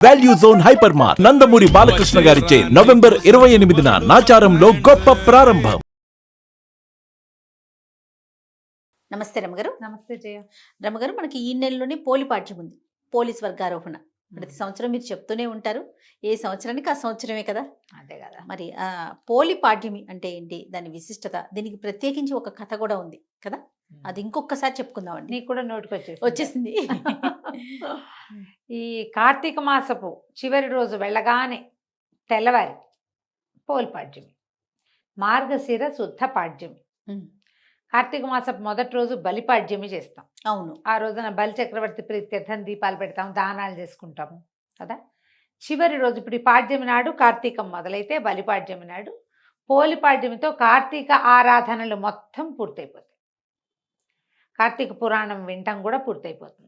Value zone hyper mart Nandamuri Balakrishna గారిచే November 28న నాచారంలో గొప్ప ప్రారంభం. నమస్తే రమగారు. నమస్తే జయ. రమగారు, మనకి ఈ నెలలోనే పోలిపాఠ్యం ఉంది, పోలీస్ వర్గారోహణ. ప్రతి సంవత్సరం మీరు చెప్తూనే ఉంటారు, ఏ సంవత్సరానికి ఆ సంవత్సరమే కదా. అదే కదా. మరి పోలిపాఠ్యమి అంటే ఏంటి, దాని విశిష్టత, దీనికి ప్రత్యేకించి ఒక కథ కూడా ఉంది కదా, అది ఇంకొకసారి చెప్పుకుందామండి. నీకు కూడా నోటికి వచ్చేసింది. ఈ కార్తీక మాసపు చివరి రోజు వెళ్ళగానే తెల్లవారి పోలిపాడ్యమి, మార్గశిర శుద్ధ పాడ్యమి. కార్తీక మాసపు మొదటి రోజు బలిపాడ్యమి చేస్తాం. అవును, ఆ రోజున బలి చక్రవర్తి ప్రీత్యర్థం దీపాలు పెడతాం, దానాలు చేసుకుంటాము కదా. చివరి రోజు ఇప్పుడు ఈ పాడ్యమి నాడు కార్తీకం మొదలైతే బలిపాడ్యమి నాడు పోలిపాడ్యమితో కార్తీక ఆరాధనలు మొత్తం పూర్తయిపోతాయి. కార్తీక పురాణం వినటం కూడా పూర్తయిపోతుంది.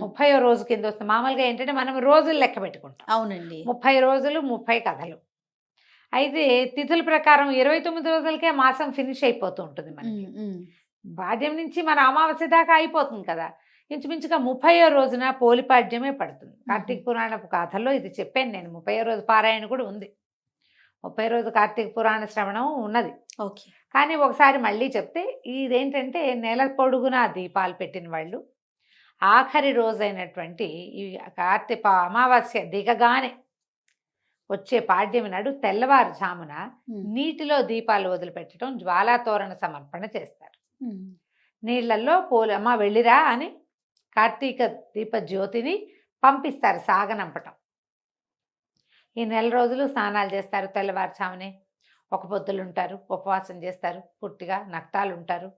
30వ రోజు కింద వస్తుంది. మామూలుగా ఏంటంటే మనం రోజులు లెక్క పెట్టుకుంటాం. అవునండి, 30 రోజులు 30 కథలు. అయితే తిథుల ప్రకారం 29 రోజులకే మాసం ఫినిష్ అయిపోతూ ఉంటుంది మనకి. పాడ్యం నుంచి మన అమావాస్య దాకా అయిపోతుంది కదా. ఇంచుమించుగా 30వ రోజున పోలిపాడ్యమే పడుతుంది. కార్తీక పురాణపు కథల్లో ఇది చెప్పాను నేను. 30వ రోజు పారాయణ కూడా ఉంది. 30వ రోజు కార్తీక పురాణ శ్రవణం ఉన్నది. ఓకే. కానీ ఒకసారి మళ్ళీ చెప్తే, ఇదేంటంటే నెల పొడుగునా దీపాలు పెట్టిన వాళ్ళు ఆఖరి రోజైనటువంటి ఈ కార్తీక అమావాస్య దిగగానే వచ్చే పాడ్యమి నాడు తెల్లవారుజామున నీటిలో దీపాలు వదిలిపెట్టడం, జ్వాలాతోరణ సమర్పణ చేస్తారు. నీళ్లలో అమ్మ వెళ్ళిరా అని కార్తీక దీప జ్యోతిని పంపిస్తారు, సాగనంపటం. ఈ నెల రోజులు స్నానాలు చేస్తారు. తెల్లవారుజామునే ఒక పొద్దులు ఉంటారు, ఉపవాసం చేస్తారు, పూర్తిగా నక్తాలు ఉంటారు.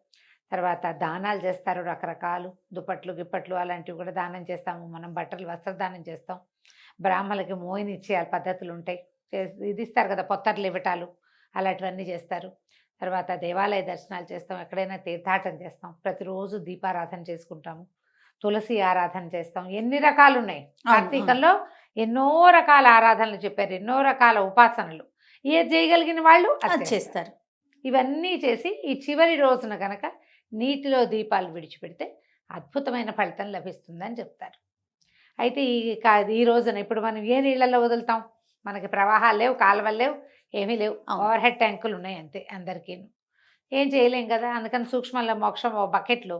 తర్వాత దానాలు చేస్తారు, రకరకాలు దుప్పట్లు గిప్పట్లు అలాంటివి కూడా దానం చేస్తాము. మనం బట్టలు వస్త్రదానం చేస్తాం. బ్రాహ్మణులకి మోయిని ఇచ్చే పద్ధతులు ఉంటాయి, ఇది ఇస్తారు కదా, పొత్తర్లు ఇవ్వటాలు అలాంటివన్నీ చేస్తారు. తర్వాత దేవాలయ దర్శనాలు చేస్తాం, ఎక్కడైనా తీర్థాటన చేస్తాం, ప్రతిరోజు దీపారాధన చేసుకుంటాము, తులసి ఆరాధన చేస్తాం. ఎన్ని రకాలు ఉన్నాయి కార్తీకంలో, ఎన్నో రకాల ఆరాధనలు చెప్పారు, ఎన్నో రకాల ఉపాసనలు. ఏది చేయగలిగిన వాళ్ళు అది చేస్తారు. ఇవన్నీ చేసి ఈ చివరి రోజున కనుక నీటిలో దీపాలు విడిచిపెడితే అద్భుతమైన ఫలితం లభిస్తుందని చెప్తారు. అయితే ఈ రోజున ఇప్పుడు మనం ఏ నీళ్ళల్లో వదులుతాం? మనకి ప్రవాహాలు లేవు, కాలువలు లేవు, ఏమీ లేవు, ఓవర్ హెడ్ ట్యాంకులు ఉన్నాయి అంతే. అందరికీ ఏం చేయలేం కదా. అందుకని సూక్ష్మంలో మోక్షం ఒక బకెట్లో,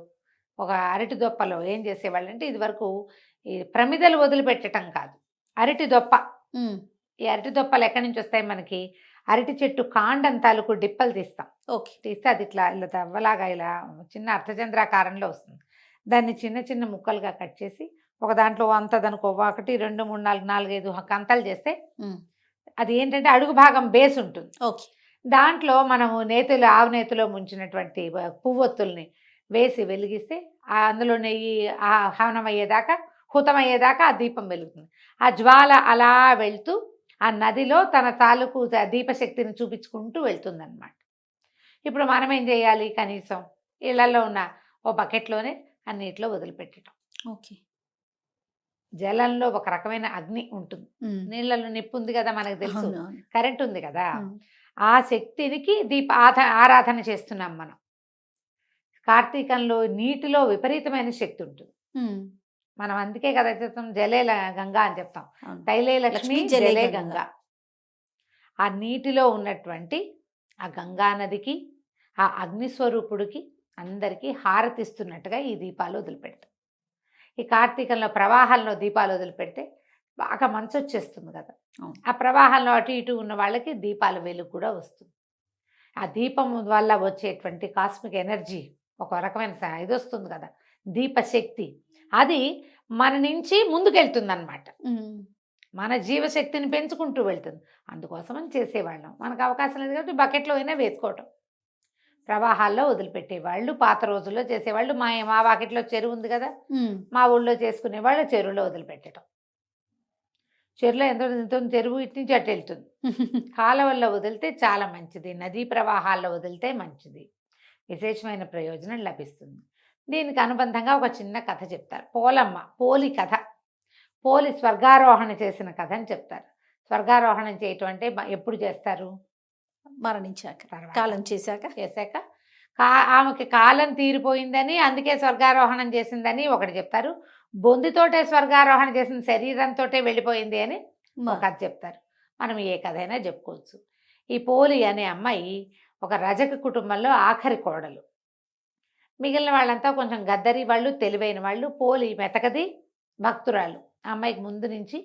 ఒక అరటి దొప్పలో ఏం చేసేవాళ్ళు అంటే, ఇది వరకు ఈ ప్రమిదలు వదిలిపెట్టడం కాదు, అరటి దొప్ప. ఈ అరటి దొప్పలు ఎక్కడి నుంచి వస్తాయి? మనకి అరటి చెట్టు కాండం తాలూకు డిప్పలు తీస్తాం. ఓకే. తీస్తే అది ఇట్లా ఇలా తవ్వలాగా ఇలా చిన్న అర్ధచంద్రాకారంలో వస్తుంది. దాన్ని చిన్న చిన్న ముక్కలుగా కట్ చేసి ఒక దాంట్లో అంత దానికి 1 2 3 4 4 5 కంతలు చేస్తే అది ఏంటంటే అడుగు భాగం బేస్ ఉంటుంది. ఓకే. దాంట్లో మనము నేతిలో, ఆవు నేతిలో ముంచినటువంటి పువ్వొత్తుల్ని వేసి వెలిగిస్తే అందులో నెయ్యి హవనం అయ్యేదాకా, హుతం అయ్యేదాకా ఆ దీపం వెలుగుతుంది. ఆ జ్వాల అలా వెళ్తూ ఆ నదిలో తన తాలూకు దీపశక్తిని చూపించుకుంటూ వెళ్తుందన్నమాట. ఇప్పుడు మనం ఏం చేయాలి? కనీసం ఇళ్లలో ఉన్న ఓ బకెట్లోనే అన్నిట్లో వదిలిపెట్టడం. ఓకే. జలంలో ఒక రకమైన అగ్ని ఉంటుంది, నీళ్ళలో నిప్పు ఉంది కదా, మనకు తెలుసు, కరెంట్ ఉంది కదా. ఆ శక్తినికి ఆరాధన చేస్తున్నాం మనం. కార్తీకంలో నీటిలో విపరీతమైన శక్తి ఉంటుంది. మనం అందుకే కదా చెప్తాం జలేల గంగా అని చెప్తాం, తైలే లక్ష్మి జలే గంగా. ఆ నీటిలో ఉన్నటువంటి ఆ గంగా నదికి, ఆ అగ్నిస్వరూపుడికి అందరికీ హారతిస్తున్నట్టుగా ఈ దీపాలు వదిలిపెడతాం. ఈ కార్తీకంలో ప్రవాహంలో దీపాలు వదిలిపెడితే బాగా మంచు వచ్చేస్తుంది కదా. ఆ ప్రవాహంలో అటు ఇటు ఉన్న వాళ్ళకి దీపాల వెలుగు కూడా వస్తుంది. ఆ దీపం వల్ల వచ్చేటువంటి కాస్మిక్ ఎనర్జీ, ఒక రకమైన ఇది వస్తుంది కదా, దీపశక్తి. అది మన నుంచి ముందుకెళ్తుంది అన్నమాట, మన జీవశక్తిని పెంచుకుంటూ వెళ్తుంది. అందుకోసమని చేసేవాళ్ళం. మనకు అవకాశం లేదు కాబట్టి బకెట్లో అయినా వేసుకోవటం. ప్రవాహాల్లో వదిలిపెట్టేవాళ్ళు పాత రోజుల్లో చేసేవాళ్ళు. మా బకెట్లో చెరువు ఉంది కదా, మా ఊళ్ళో చేసుకునేవాళ్ళు చెరువులో వదిలిపెట్టడం. చెరువులో ఎంత చెరువు ఇటు నుంచి అటు వెళ్తుంది. కాలువల్లో వదిలితే చాలా మంచిది, నదీ ప్రవాహాల్లో వదిలితే మంచిది, విశేషమైన ప్రయోజనం లభిస్తుంది. దీనికి అనుబంధంగా ఒక చిన్న కథ చెప్తారు. పోలమ్మ, పోలి కథ. పోలి స్వర్గారోహణ చేసిన కథ అని చెప్తారు. స్వర్గారోహణం చేయటం అంటే ఎప్పుడు చేస్తారు? మరణించాక, కాలం చేశాక. ఆమెకి కాలం తీరిపోయిందని అందుకే స్వర్గారోహణం చేసిందని ఒకటి చెప్తారు. బొందితోటే స్వర్గారోహణ చేసిన శరీరంతోటే వెళ్ళిపోయింది అని ఒక కథ చెప్తారు. మనం ఏ కథ అయినా చెప్పుకోవచ్చు. ఈ పోలి అనే అమ్మాయి ఒక రజక కుటుంబంలో ఆఖరి కోడలు. మిగిలిన వాళ్ళంతా కొంచెం గద్దరి వాళ్ళు, తెలివైన వాళ్ళు. పోలి మెతకది, భక్తురాలు. ఆ అమ్మాయికి ముందు నుంచి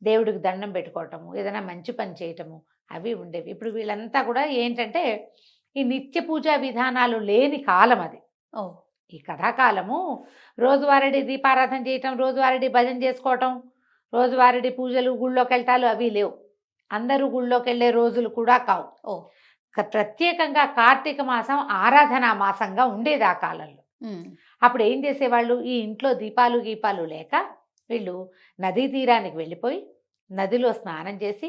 దేవుడికి దండం పెట్టుకోవటము, ఏదైనా మంచి పని చేయటము అవి ఉండేవి. ఇప్పుడు వీళ్ళంతా కూడా ఏంటంటే ఈ నిత్య పూజా విధానాలు లేని కాలం అది. ఈ కథాకాలము రోజువారీ దీపారాధన చేయటం, రోజువారీ భజన చేసుకోవటం, రోజువారీ పూజలు, గుళ్ళోకి వెళ్ళటాలు అవి లేవు. అందరూ గుళ్ళోకి వెళ్ళే రోజులు కూడా కావు. ప్రత్యేకంగా కార్తీక మాసం ఆరాధనా మాసంగా ఉండేది ఆ కాలంలో. అప్పుడు ఏం చేసేవాళ్ళు, ఈ ఇంట్లో దీపాలు గీపాలు లేక వీళ్ళు నదీ తీరానికి వెళ్ళిపోయి నదిలో స్నానం చేసి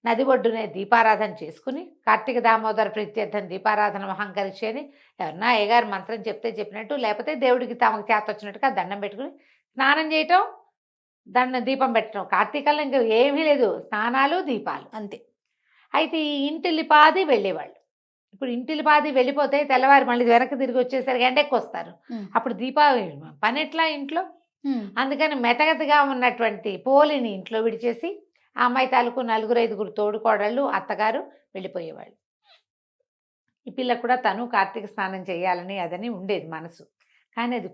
నది ఒడ్డునే దీపారాధన చేసుకుని కార్తీక దామోదర ప్రీత్యర్థం దీపారాధన మహంకరిషి అని ఎవరన్నా అయ్యగారు మంత్రం చెప్తే చెప్పినట్టు, లేకపోతే దేవుడికి తమకు చేత వచ్చినట్టుగా దండం పెట్టుకుని స్నానం చేయటం, దీపం పెట్టడం. కార్తీకంలో ఇంకా ఏమీ లేదు, స్నానాలు దీపాలు అంతే. అయితే ఈ ఇంటిల్లిపాది వెళ్ళేవాళ్ళు. ఇప్పుడు ఇంటిల్లిపాది వెళ్ళిపోతే తెల్లవారు మళ్ళీ వెనక్కి తిరిగి వచ్చేసరికి ఎండెక్కి వస్తారు. అప్పుడు దీపావళి పని ఎట్లా ఇంట్లో? అందుకని మెతగతగా ఉన్నటువంటి పోలిని ఇంట్లో విడిచేసి ఆ అమ్మాయి తాలూకు 4-5 తోడుకోడళ్ళు, అత్తగారు వెళ్ళిపోయేవాళ్ళు. ఈ పిల్ల కూడా తను కార్తీక స్నానం చేయాలని అదని ఉండేది మనసు. కానీ అది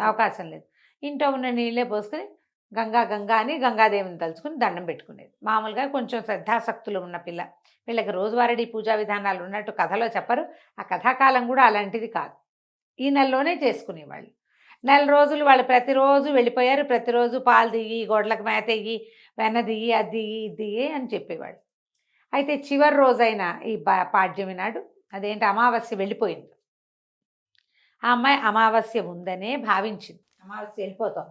అవకాశం లేదు. ఇంట్లో ఉన్న నీళ్ళే పోసుకొని గంగా గంగా అని గంగాదేవిని తలుచుకుని దండం పెట్టుకునేది. మామూలుగా కొంచెం శ్రద్ధాశక్తులు ఉన్న పిల్ల. వీళ్ళకి రోజువారీ పూజా విధానాలు ఉన్నట్టు కథలో చెప్పరు. ఆ కథాకాలం కూడా అలాంటిది కాదు. ఈ నెలలోనే చేసుకునేవాళ్ళు. 4 రోజులు వాళ్ళు ప్రతిరోజు వెళ్ళిపోయారు. ప్రతిరోజు పాలు దిగి, గొడ్లకు మేత ఇయ్యి, వెన్న దిగి, అది దిగి, ఇది దిగి అని చెప్పేవాళ్ళు. అయితే చివరి రోజైన ఈ పాడ్యమి నాడు, అదేంటి అమావాస్య వెళ్ళిపోయింది. ఆ అమ్మాయి అమావాస్య ఉందనే భావించింది. అమావాస్య వెళ్ళిపోతాం,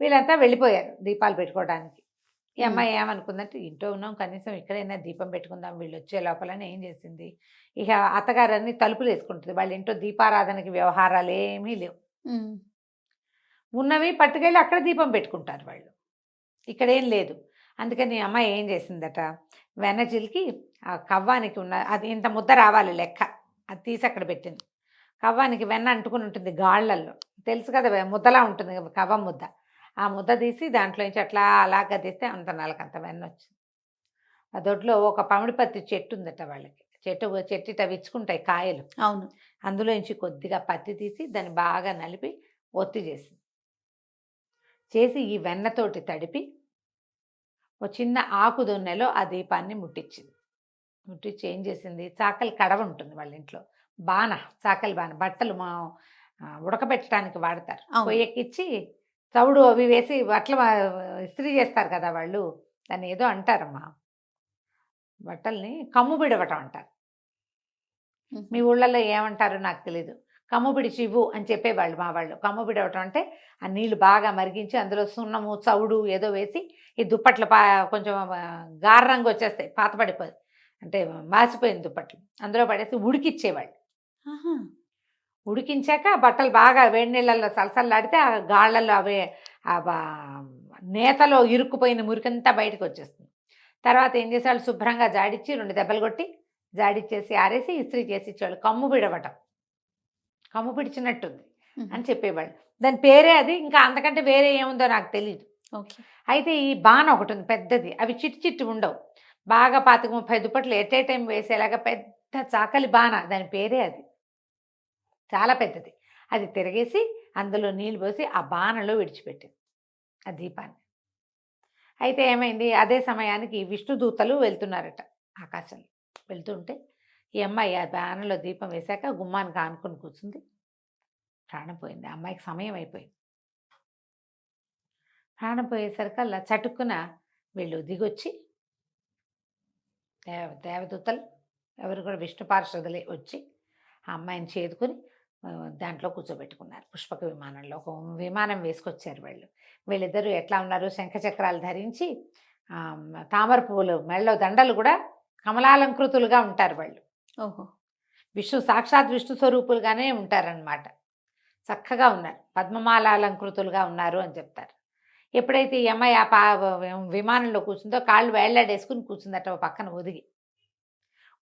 వీళ్ళంతా వెళ్ళిపోయారు దీపాలు పెట్టుకోవడానికి. ఈ అమ్మాయి ఏమనుకుందంటే, ఇంట్లో ఉన్నాం, కనీసం ఇక్కడైనా దీపం పెట్టుకుందాం, వీళ్ళు వచ్చే లోపలనే ఏం చేసింది, ఇక అత్తగారన్నీ తలుపులు వేసుకుంటుంది. వాళ్ళ ఇంట్లో దీపారాధనకి వ్యవహారాలు ఏమీ లేవు. ఉన్నవి పట్టుకెళ్ళి అక్కడ దీపం పెట్టుకుంటారు వాళ్ళు, ఇక్కడేం లేదు. అందుకని అమ్మాయి ఏం చేసిందట, వెన్న చిలికి ఆ కవ్వానికి ఉన్న అది ఇంత ముద్ద రావాలి లెక్క, అది తీసి అక్కడ పెట్టింది. కవ్వానికి వెన్న అంటుకుని ఉంటుంది గాళ్ళల్లో, తెలుసు కదా, ముద్దలా ఉంటుంది కవ్వ ముద్ద. ఆ ముద్ద తీసి దాంట్లోంచి అట్లా అలాగా తీస్తే అంత నలకంత వెన్న వచ్చింది. ఆ దొడ్లో ఒక పమిడిపత్తి చెట్టు ఉందట వాళ్ళకి. చెట్టు విచ్చుకుంటాయి కాయలు. అవును. అందులోంచి కొద్దిగా పత్తి తీసి దాన్ని బాగా నలిపి ఒత్తి చేసి ఈ వెన్నతోటి తడిపి ఒక చిన్న ఆకు దొన్నెలో ఆ దీపాన్ని ముట్టించి ఏం చేసింది, చాకలి కడవ ఉంటుంది వాళ్ళ ఇంట్లో, చాకలి బాణ, బట్టలు ఉడకబెట్టడానికి వాడతారు. పొయ్యెక్కిచ్చి చవుడు అవి వేసి బట్టలు ఇస్త్రీ చేస్తారు కదా వాళ్ళు, దాన్ని ఏదో అంటారమ్మా, బట్టల్ని కమ్ము బిడవటం అంటారు. మీ ఊళ్ళల్లో ఏమంటారో నాకు తెలీదు. కమ్ము బిడిచి ఇవ్వు అని చెప్పేవాళ్ళు మా వాళ్ళు. కమ్ము బిడవటం అంటే ఆ నీళ్లు బాగా మరిగించి అందులో సున్నము, చవుడు ఏదో వేసి ఈ దుప్పట్లు కొంచెం గార రంగు వచ్చేస్తాయి, పాత పడిపోయి అంటే మాసిపోయిన దుప్పట్లు అందులో పడేసి ఉడికిచ్చేవాళ్ళు. ఉడికించాక బట్టలు బాగా వేడి నీళ్ళల్లో సలసల్లాడితే ఆ గాళ్ళల్లో అవే నేతలో ఇరుక్కుపోయిన మురికంతా బయటకు వచ్చేస్తుంది. తర్వాత ఏం చేసేవాళ్ళు, శుభ్రంగా జాడిచ్చి 2 దెబ్బలు కొట్టి జాడిచ్చేసి ఆరేసి ఇస్త్రీ చేసి ఇచ్చేవాళ్ళు. కమ్ము బిడవటం, కమ్ము పిడిచినట్టుంది అని చెప్పేవాళ్ళు. దాని పేరే అది, ఇంకా అంతకంటే వేరే ఏముందో నాకు తెలియదు. అయితే ఈ బాణ ఒకటి ఉంది పెద్దది, అవి చిట్టి ఉండవు, బాగా 25-30 దుప్పట్లు ఎట్ ఏ టైం వేసేలాగా పెద్ద చాకలి బాణ, దాని పేరే అది, చాలా పెద్దది. అది తిరిగేసి అందులో నీళ్ళు పోసి ఆ బాణలో విడిచిపెట్టింది ఆ దీపాన్ని. అయితే ఏమైంది, అదే సమయానికి విష్ణుదూతలు వెళ్తున్నారట ఆకాశంలో. వెళ్తుంటే ఈ అమ్మాయి ఆ బాణలో దీపం వేశాక గుమ్మానికి ఆనుకుని కూర్చుంది. ప్రాణం పోయింది, ఆ అమ్మాయికి సమయం అయిపోయింది. ప్రాణం పోయేసరికల్లా చటుక్కున వీళ్ళు దిగొచ్చి దేవదూతలు ఎవరు కూడా విష్ణు పార్షదులే వచ్చి ఆ అమ్మాయిని చేదుకుని దాంట్లో కూర్చోబెట్టుకున్నారు. పుష్పక విమానంలో ఒక విమానం వేసుకొచ్చారు వాళ్ళు. వీళ్ళిద్దరూ ఎట్లా ఉన్నారు, శంఖచక్రాలు ధరించి తామర పువ్వులు మెళ్ళలో దండలు కూడా కమలాలంకృతులుగా ఉంటారు వాళ్ళు. సాక్షాత్ విష్ణు స్వరూపులుగానే ఉంటారనమాట. చక్కగా ఉన్నారు, పద్మమాలాలంకృతులుగా ఉన్నారు అని చెప్తారు. ఎప్పుడైతే ఈ అమ్మాయి ఆ విమానంలో కూర్చుందో కాళ్ళు వేళ్లాడేసుకుని కూర్చుందట పక్కన ఒదిగి.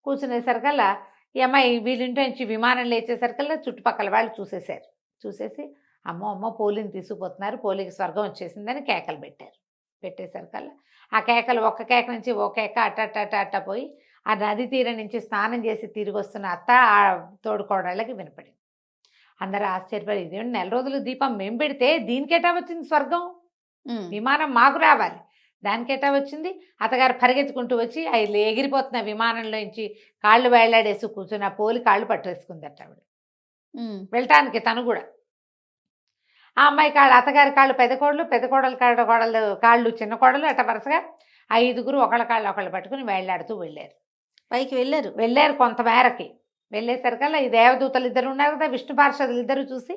కూర్చునేసరికల్లా ఈ అమ్మాయి వీళ్ళింటి నుంచి విమానం లేచేసరికల్లా చుట్టుపక్కల వాళ్ళు చూసేసి అమ్మో అమ్మో పోలిని తీసుకుపోతున్నారు, పోలికి స్వర్గం వచ్చేసిందని కేకలు పెట్టారు. పెట్టేసరికల్లా ఆ కేకలు ఒక్క కేక నుంచి ఓ కేక అట్ట పోయి ఆ నది తీరం నుంచి స్నానం చేసి తిరిగి వస్తున్న అత్త ఆ తోడుకోడళ్ళకి వినపడింది. అందరూ ఆశ్చర్యపడి, ఇదేంటి 4 రోజులు దీపం మేము పెడితే దీనికెటా వచ్చింది స్వర్గం, విమానం మాకు రావాలి, దానికెటా వచ్చింది? అత్తగారు పరిగెత్తుకుంటూ వచ్చి అవి ఎగిరిపోతున్న విమానంలోంచి కాళ్ళు వేళ్లాడేసి కూర్చుని ఆ పోలి కాళ్ళు పట్టేసుకుందట ఆవిడ వెళ్ళటానికి. తను కూడా ఆ అమ్మాయి కాళ్ళు, అత్తగారి కాళ్ళు పెద్ద కోడలు కాళ్ళు చిన్న కోడలు, అట్ట వరుసగా 5గురు ఒకళ్ళ కాళ్ళు ఒకళ్ళు పట్టుకుని వేళ్లాడుతూ వెళ్ళారు. పైకి వెళ్ళారు కొంతమేరకి. వెళ్ళేసరికల్లా ఈ దేవదూతలు ఇద్దరు ఉన్నారు కదా, విష్ణు పార్షదులు ఇద్దరు చూసి,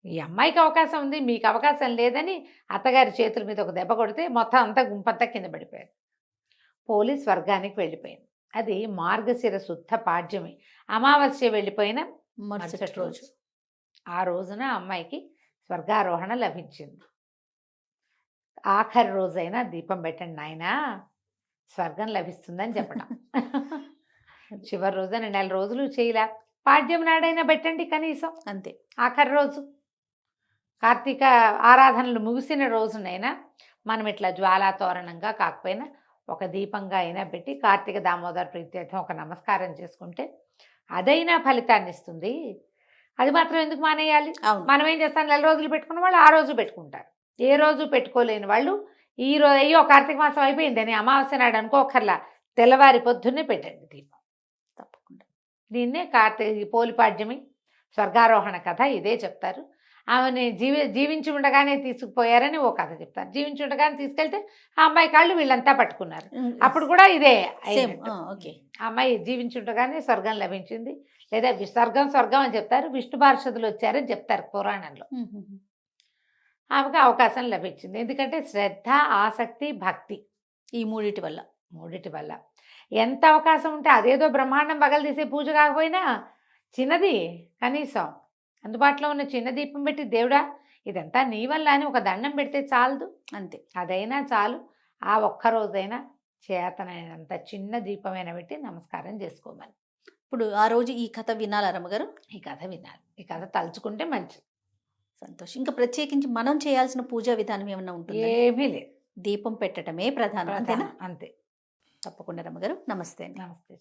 ఈ అమ్మాయికి అవకాశం ఉంది మీకు అవకాశం లేదని అత్తగారి చేతుల మీద ఒక దెబ్బ కొడితే మొత్తం అంతా గుంపంతా కింద పడిపోయారు. పోలీస్ స్వర్గానికి వెళ్ళిపోయింది. అది మార్గశిర శుద్ధ పాడ్యమి, అమావాస్య వెళ్ళిపోయిన మరుసటి రోజు. ఆ రోజున అమ్మాయికి స్వర్గారోహణ లభించింది. ఆఖరి రోజైనా దీపం పెట్టండి నాయనా, స్వర్గం లభిస్తుందని చెప్పడం. చివరి రోజున 4 రోజులు చేయలే, పాడ్యం నాడైనా పెట్టండి కనీసం, అంతే. ఆఖరి రోజు కార్తీక ఆరాధనలు ముగిసిన రోజునైనా మనం ఇట్లా జ్వాలా తోరణంగా కాకపోయినా ఒక దీపంగా అయినా పెట్టి కార్తీక దామోదర ప్రీత్యర్థం ఒక నమస్కారం చేసుకుంటే అదైనా ఫలితాన్ని ఇస్తుంది. అది మాత్రం ఎందుకు మానేయాలి? మనం ఏం చేస్తాం, 4 రోజులు పెట్టుకున్న వాళ్ళు ఆ రోజు పెట్టుకుంటారు. ఏ రోజు పెట్టుకోలేని వాళ్ళు ఈ రోజు అయ్యో కార్తీక మాసం అయిపోయిందని అమావాస్య నాడు అనుకోకర్లా తెల్లవారి పొద్దున్నే పెట్టండి దీపం తప్పకుండా. దీన్నే పోలిపాడ్యమి స్వర్గారోహణ కథ ఇదే చెప్తారు. ఆమెని జీవించి ఉండగానే తీసుకుపోయారని ఓ కథ చెప్తారు. జీవించి ఉండగానే తీసుకెళ్తే ఆ అమ్మాయి కాళ్ళు వీళ్ళంతా పట్టుకున్నారు, అప్పుడు కూడా ఇదే. ఆ అమ్మాయి జీవించి ఉండగానే స్వర్గం లభించింది, లేదా స్వర్గం అని చెప్తారు. విష్ణు పార్షదులు వచ్చారని చెప్తారు పురాణంలో. ఆమెకు అవకాశం లభించింది. ఎందుకంటే శ్రద్ధ, ఆసక్తి, భక్తి, ఈ మూడిటి వల్ల ఎంత అవకాశం ఉంటే అదేదో బ్రహ్మాండం పగలు తీసే పూజ కాకపోయినా చిన్నది కనీసం అందుబాటులో ఉన్న చిన్న దీపం పెట్టి, దేవుడా ఇదంతా నీ వల్ల అని ఒక దండం పెడితే చాలదు, అంతే. అదైనా చాలు. ఆ ఒక్కరోజైనా చేతనైనంత చిన్న దీపమైనా పెట్టి నమస్కారం చేసుకోమని. ఇప్పుడు ఆ రోజు ఈ కథ వినాలా రమ్మగారు? ఈ కథ వినాలి, ఈ కథ తలుచుకుంటే మంచిది. సంతోషం. ఇంకా ప్రత్యేకించి మనం చేయాల్సిన పూజా విధానం ఏమన్నా ఉంటుంది? ఏమీ లేదు, దీపం పెట్టడమే ప్రధానం, అంతేనా? అంతే. తప్పకుండా రమ్మగారు. నమస్తే. నమస్తే.